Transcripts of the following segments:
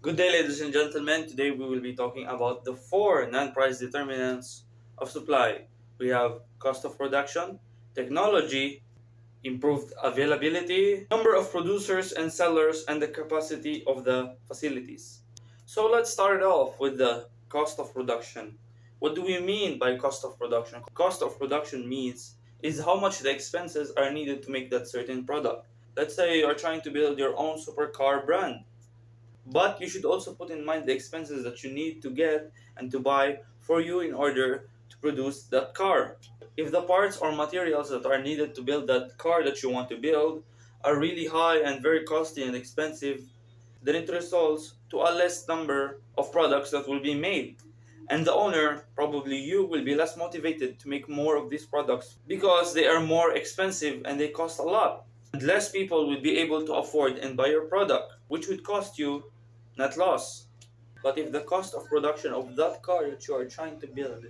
Good day, ladies and gentlemen. Today we will be talking about the four non-price determinants of supply. We have cost of production, technology, improved availability, number of producers and sellers, and the capacity of the facilities. So let's start off with the cost of production. What do we mean by cost of production? Cost of production means is how much the expenses are needed to make that certain product. Let's say you're trying to build your own supercar brand, but you should also put in mind the expenses that you need to get and to buy for you in order to produce that car. If the parts or materials that are needed to build that car that you want to build are really high and very costly and expensive, then it results to a less number of products that will be made. And the owner, probably you, will be less motivated to make more of these products because they are more expensive and they cost a lot. And less people will be able to afford and buy your product, which would cost you net loss. But if the cost of production of that car that you are trying to build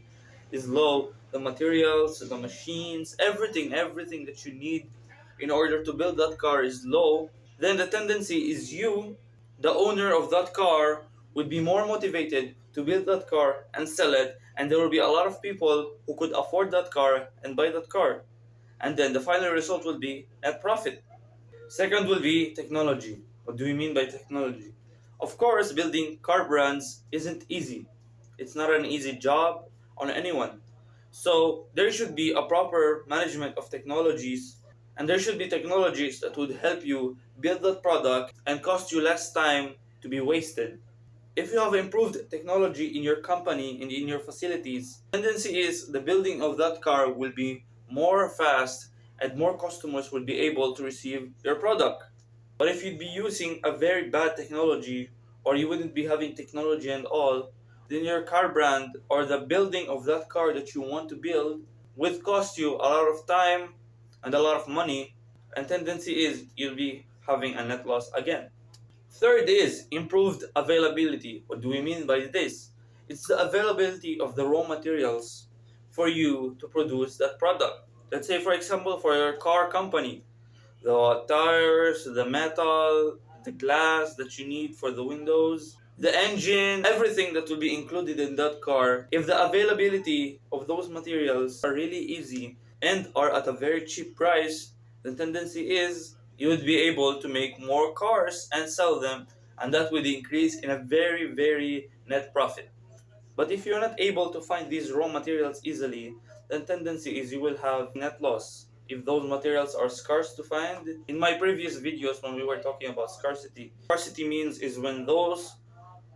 is low, the materials, the machines, everything that you need in order to build that car is low, then the tendency is you, the owner of that car, would be more motivated to build that car and sell it, and there will be a lot of people who could afford that car and buy that car. And then the final result will be net profit. Second will be technology. What do we mean by technology? Of course, building car brands isn't easy. It's not an easy job on anyone. So there should be a proper management of technologies, and there should be technologies that would help you build that product and cost you less time to be wasted. If you have improved technology in your company and in your facilities, tendency is the building of that car will be more fast and more customers will be able to receive your product. But if you'd be using a very bad technology or you wouldn't be having technology and all, then your car brand or the building of that car that you want to build would cost you a lot of time and a lot of money, and tendency is you'll be having a net loss again. Third is improved availability. What do we mean by this? It's the availability of the raw materials for you to produce that product. Let's say, for example, for your car company, the tires, the metal, the glass that you need for the windows, the engine, everything that will be included in that car. If the availability of those materials are really easy and are at a very cheap price, the tendency is you would be able to make more cars and sell them, and that would increase in a very net profit. But if you're not able to find these raw materials easily, then tendency is you will have net loss. If those materials are scarce to find, in my previous videos when we were talking about scarcity means is when those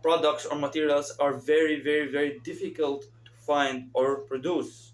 products or materials are very difficult to find or produce.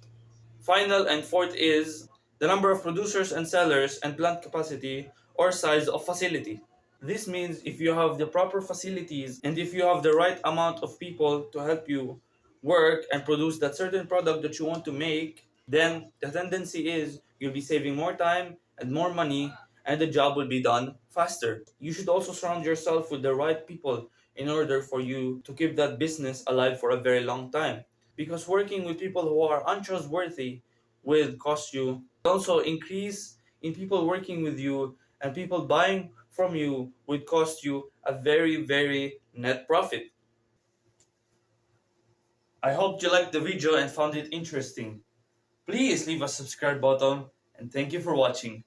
Final and fourth is the number of producers and sellers and plant capacity or size of facility. This means if you have the proper facilities and if you have the right amount of people to help you work and produce that certain product that you want to make, then the tendency is you'll be saving more time and more money and the job will be done faster. You should also surround yourself with the right people in order for you to keep that business alive for a very long time. Because working with people who are untrustworthy will cost you. Also increase in people working with you and people buying from you would cost you a very net profit. I hope you liked the video and found it interesting. Please leave a subscribe button and thank you for watching.